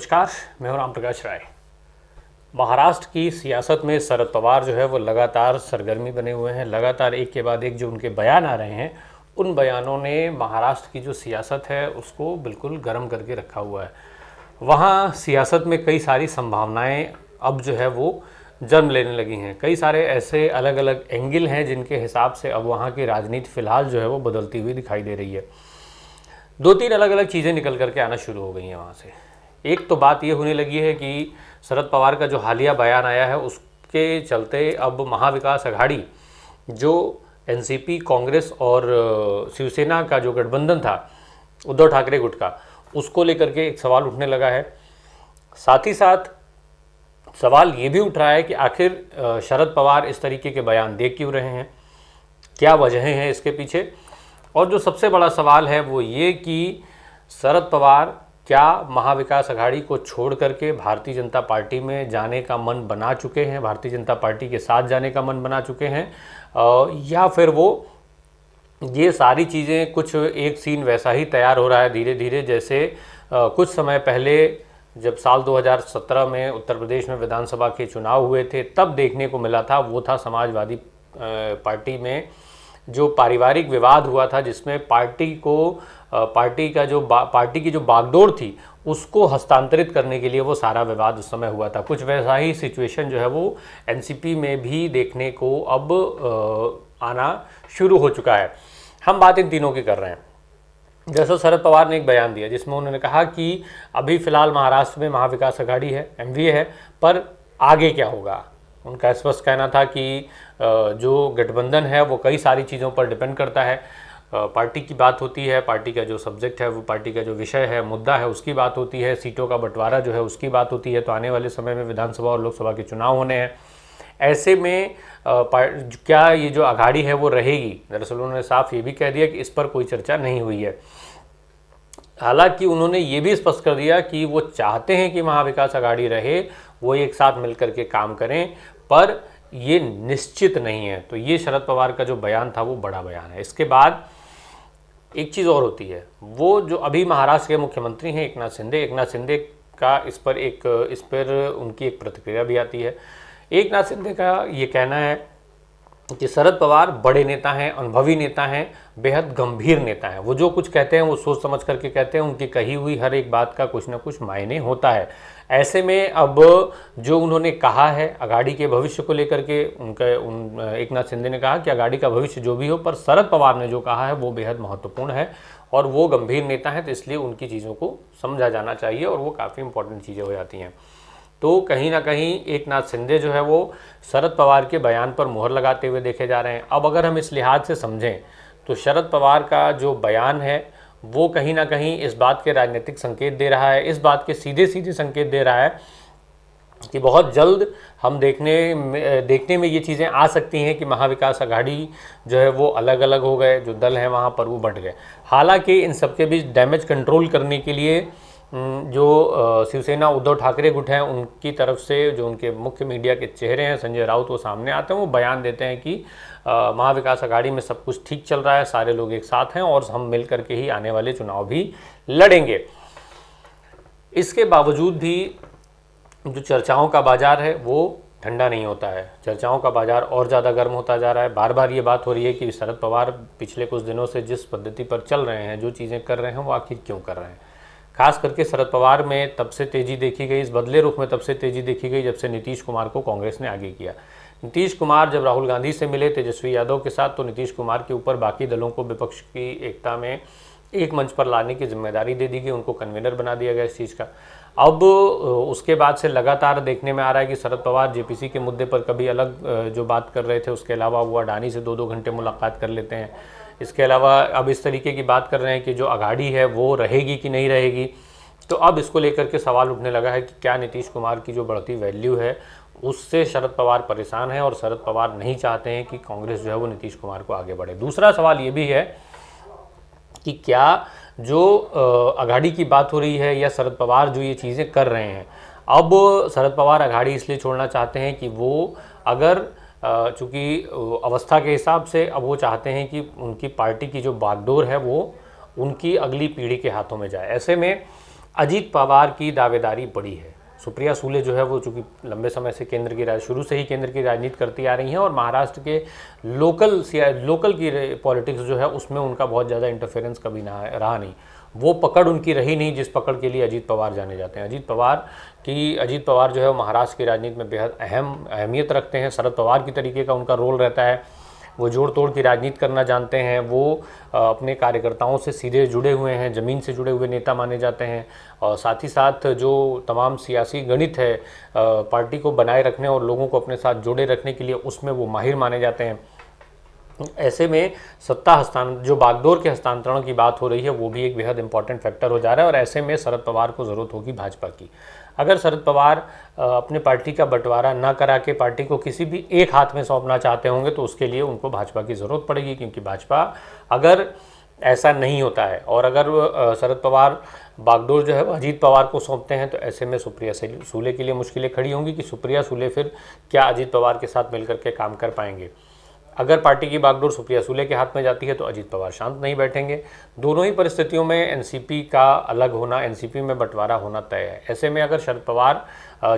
नमस्कार, मैं हूं राम प्रकाश राय। महाराष्ट्र की सियासत में शरद पवार जो है वो लगातार सरगर्मी बने हुए हैं। लगातार एक के बाद एक जो उनके बयान आ रहे हैं, उन बयानों ने महाराष्ट्र की जो सियासत है उसको बिल्कुल गर्म करके रखा हुआ है। वहाँ सियासत में कई सारी संभावनाएं अब जो है वो जन्म लेने लगी हैं। कई सारे ऐसे अलग अलग एंगल हैं जिनके हिसाब से अब वहाँ की राजनीति फिलहाल जो है वो बदलती हुई दिखाई दे रही है। दो तीन अलग अलग चीज़ें निकल करके आना शुरू हो गई हैं वहाँ से। एक तो बात ये होने लगी है कि शरद पवार का जो हालिया बयान आया है उसके चलते अब महाविकास अघाड़ी जो एनसीपी, कांग्रेस और शिवसेना का जो गठबंधन था उद्धव ठाकरे गुट का, उसको लेकर के एक सवाल उठने लगा है। साथ ही साथ सवाल ये भी उठ रहा है कि आखिर शरद पवार इस तरीके के बयान दे क्यों रहे हैं, क्या वजहें हैं इसके पीछे। और जो सबसे बड़ा सवाल है वो ये कि शरद पवार क्या महाविकास अघाड़ी को छोड़ करके भारतीय जनता पार्टी में जाने का मन बना चुके हैं, भारतीय जनता पार्टी के साथ जाने का मन बना चुके हैं, या फिर वो ये सारी चीज़ें कुछ एक सीन वैसा ही तैयार हो रहा है धीरे धीरे जैसे कुछ समय पहले जब साल 2017 में उत्तर प्रदेश में विधानसभा के चुनाव हुए थे तब देखने को मिला था। वो था समाजवादी पार्टी में जो पारिवारिक विवाद हुआ था, जिसमें पार्टी की जो बागडोर थी उसको हस्तांतरित करने के लिए वो सारा विवाद उस समय हुआ था। कुछ वैसा ही सिचुएशन जो है वो एनसीपी में भी देखने को अब आना शुरू हो चुका है। हम बात इन तीनों की कर रहे हैं। जैसा शरद पवार ने एक बयान दिया जिसमें उन्होंने कहा कि अभी फिलहाल महाराष्ट्र में महाविकास अघाड़ी है, एमवीए है, पर आगे क्या होगा। उनका स्पष्ट कहना था कि जो गठबंधन है वो कई सारी चीज़ों पर डिपेंड करता है। पार्टी की बात होती है, पार्टी का जो सब्जेक्ट है वो, पार्टी का जो विषय है, मुद्दा है, उसकी बात होती है, सीटों का बंटवारा जो है उसकी बात होती है। तो आने वाले समय में विधानसभा और लोकसभा के चुनाव होने हैं। ऐसे में क्या ये जो अघाड़ी है वो रहेगी। दरअसल उन्होंने साफ ये भी कह दिया कि इस पर कोई चर्चा नहीं हुई है। हालांकि उन्होंने ये भी स्पष्ट कर दिया कि वो चाहते हैं कि महाविकास अघाड़ी रहे, वो एक साथ मिलकर के काम करें, पर ये निश्चित नहीं है। तो ये शरद पवार का जो बयान था वो बड़ा बयान है। इसके बाद एक चीज़ और होती है, वो जो अभी महाराष्ट्र के मुख्यमंत्री हैं एकनाथ शिंदे का इस पर उनकी एक प्रतिक्रिया भी आती है। एकनाथ शिंदे का ये कहना है कि शरद पवार बड़े नेता हैं, अनुभवी नेता हैं, बेहद गंभीर नेता हैं। वो जो कुछ कहते हैं वो सोच समझ करके कहते हैं, उनकी कही हुई हर एक बात का कुछ ना कुछ मायने होता है। ऐसे में अब जो उन्होंने कहा है अघाड़ी के भविष्य को लेकर के, एकनाथ शिंदे ने कहा कि अघाड़ी का भविष्य जो भी हो, पर शरद पवार ने जो कहा है वो बेहद महत्वपूर्ण है और वो गंभीर नेता हैं, तो इसलिए उनकी चीज़ों को समझा जाना चाहिए और वो काफ़ी इंपॉर्टेंट चीज़ें हो जाती हैं। तो कहीं ना कहीं एकनाथ शिंदे जो है वो शरद पवार के बयान पर मुहर लगाते हुए देखे जा रहे हैं। अब अगर हम इस लिहाज से समझें तो शरद पवार का जो बयान है वो कहीं ना कहीं इस बात के राजनीतिक संकेत दे रहा है, इस बात के सीधे सीधे संकेत दे रहा है कि बहुत जल्द हम देखने में ये चीज़ें आ सकती हैं कि महाविकास अघाड़ी जो है वो अलग अलग हो गए, जो दल हैं वहाँ पर वो बंट गए। हालांकि इन सबके बीच डैमेज कंट्रोल करने के लिए जो शिवसेना उद्धव ठाकरे गुट हैं उनकी तरफ से जो उनके मुख्य मीडिया के चेहरे हैं संजय राउत, वो सामने आते हैं, वो बयान देते हैं कि महाविकास अघाड़ी में सब कुछ ठीक चल रहा है, सारे लोग एक साथ हैं और हम मिल करके ही आने वाले चुनाव भी लड़ेंगे। इसके बावजूद भी जो चर्चाओं का बाजार है वो ठंडा नहीं होता है, चर्चाओं का बाजार और ज़्यादा गर्म होता जा रहा है। बार बार ये बात हो रही है कि शरद पवार पिछले कुछ दिनों से जिस पद्धति पर चल रहे हैं, जो चीज़ें कर रहे हैं, वो आखिर क्यों कर रहे हैं। खास करके शरद पवार में तब से तेज़ी देखी गई, इस बदले रुख में तब से तेज़ी देखी गई जब से नीतीश कुमार को कांग्रेस ने आगे किया। नीतीश कुमार जब राहुल गांधी से मिले तेजस्वी यादव के साथ, तो नीतीश कुमार के ऊपर बाकी दलों को विपक्ष की एकता में एक मंच पर लाने की जिम्मेदारी दे दी गई, उनको कन्वीनर बना दिया गया इस चीज़ का। अब उसके बाद से लगातार देखने में आ रहा है कि शरद पवार जेपीसी के मुद्दे पर कभी अलग जो बात कर रहे थे, उसके अलावा वो अडानी से 2-2 घंटे मुलाकात कर लेते हैं। इसके अलावा अब इस तरीके की बात कर रहे हैं कि जो अघाड़ी है वो रहेगी कि नहीं रहेगी। तो अब इसको लेकर के सवाल उठने लगा है कि क्या नीतीश कुमार की जो बढ़ती वैल्यू है उससे शरद पवार परेशान है और शरद पवार नहीं चाहते हैं कि कांग्रेस जो है वो नीतीश कुमार को आगे बढ़े। दूसरा सवाल ये भी है कि क्या जो अघाड़ी की बात हो रही है या शरद पवार जो ये चीज़ें कर रहे हैं, अब शरद पवार अघाड़ी इसलिए छोड़ना चाहते हैं कि वो अगर चूँकि अवस्था के हिसाब से अब वो चाहते हैं कि उनकी पार्टी की जो बागडोर है वो उनकी अगली पीढ़ी के हाथों में जाए। ऐसे में अजीत पवार की दावेदारी बड़ी है। सुप्रिया सूले जो है वो चूँकि लंबे समय से शुरू से ही केंद्र की राजनीति करती आ रही हैं और महाराष्ट्र के लोकल की पॉलिटिक्स जो है उसमें उनका बहुत ज़्यादा इंटरफेरेंस कभी ना रहा नहीं। वो पकड़ उनकी रही नहीं जिस पकड़ के लिए अजीत पवार जाने जाते हैं। अजीत पवार जो है वो महाराष्ट्र की राजनीति में बेहद अहमियत रखते हैं। शरद पवार की तरीके का उनका रोल रहता है। वो जोड़ तोड़ की राजनीति करना जानते हैं। वो अपने कार्यकर्ताओं से सीधे जुड़े हुए हैं, ज़मीन से जुड़े हुए नेता माने जाते हैं। और साथ ही साथ जो तमाम सियासी गणित है पार्टी को बनाए रखने और लोगों को अपने साथ जोड़े रखने के लिए, उसमें वो माहिर माने जाते हैं। ऐसे में जो बागडोर के हस्तांतरण की बात हो रही है वो भी एक बेहद इंपॉर्टेंट फैक्टर हो जा रहा है। और ऐसे में शरद पवार को ज़रूरत होगी भाजपा की। अगर शरद पवार अपने पार्टी का बंटवारा ना करा के पार्टी को किसी भी एक हाथ में सौंपना चाहते होंगे तो उसके लिए उनको भाजपा की ज़रूरत पड़ेगी, क्योंकि भाजपा अगर ऐसा नहीं होता है और अगर शरद पवार बागडोर जो है अजीत पवार को सौंपते हैं तो ऐसे में सुप्रिया सूले के लिए मुश्किलें खड़ी होंगी कि सुप्रिया सूले फिर क्या अजीत पवार के साथ मिलकर के काम कर पाएंगे। अगर पार्टी की बागडोर सुप्रिया सूले के हाथ में जाती है तो अजीत पवार शांत नहीं बैठेंगे। दोनों ही परिस्थितियों में एनसीपी का अलग होना, एनसीपी में बंटवारा होना तय है। ऐसे में अगर शरद पवार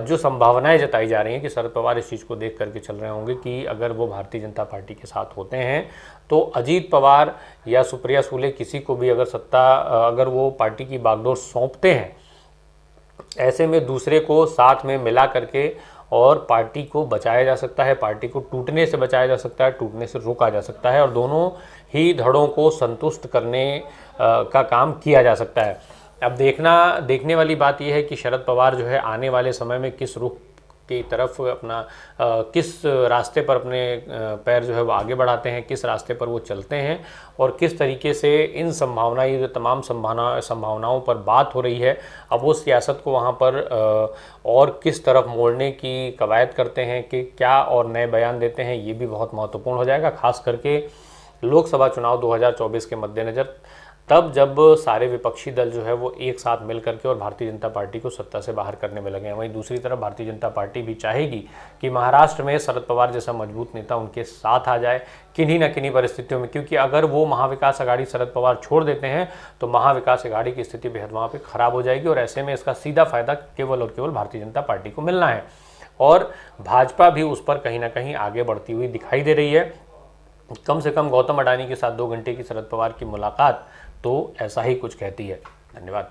जो संभावनाएं जताई जा रही हैं कि शरद पवार इस चीज़ को देख करके चल रहे होंगे कि अगर वो भारतीय जनता पार्टी के साथ होते हैं तो अजीत पवार या सुप्रिया सूले किसी को भी अगर वो पार्टी की बागडोर सौंपते हैं, ऐसे में दूसरे को साथ में मिला करके और पार्टी को बचाया जा सकता है, पार्टी को टूटने से बचाया जा सकता है, टूटने से रोका जा सकता है और दोनों ही धड़ों को संतुष्ट करने का काम किया जा सकता है। अब देखने वाली बात यह है कि शरद पवार जो है आने वाले समय में किस रुख की तरफ किस रास्ते पर अपने पैर जो है वो आगे बढ़ाते हैं, किस रास्ते पर वो चलते हैं और किस तरीके से इन ये जो तमाम संभावनाओं पर बात हो रही है, अब वो सियासत को वहाँ पर और किस तरफ मोड़ने की कवायद करते हैं कि क्या और नए बयान देते हैं, ये भी बहुत महत्वपूर्ण हो जाएगा। खास करके लोकसभा चुनाव 2024 के मद्देनज़र, तब जब सारे विपक्षी दल जो है वो एक साथ मिल करके और भारतीय जनता पार्टी को सत्ता से बाहर करने में लगे हैं। वहीं दूसरी तरफ भारतीय जनता पार्टी भी चाहेगी कि महाराष्ट्र में शरद पवार जैसा मजबूत नेता उनके साथ आ जाए किन्हीं न किन्हीं परिस्थितियों में, क्योंकि अगर वो महाविकास आघाड़ी शरद पवार छोड़ देते हैं तो महाविकास आघाड़ी की स्थिति बेहद वहाँ पर खराब हो जाएगी और ऐसे में इसका सीधा फायदा केवल और केवल भारतीय जनता पार्टी को मिलना है। और भाजपा भी उस पर कहीं ना कहीं आगे बढ़ती हुई दिखाई दे रही है। कम से कम गौतम अडानी के साथ 2 घंटे की शरद पवार की मुलाकात तो ऐसा ही कुछ कहती है। धन्यवाद।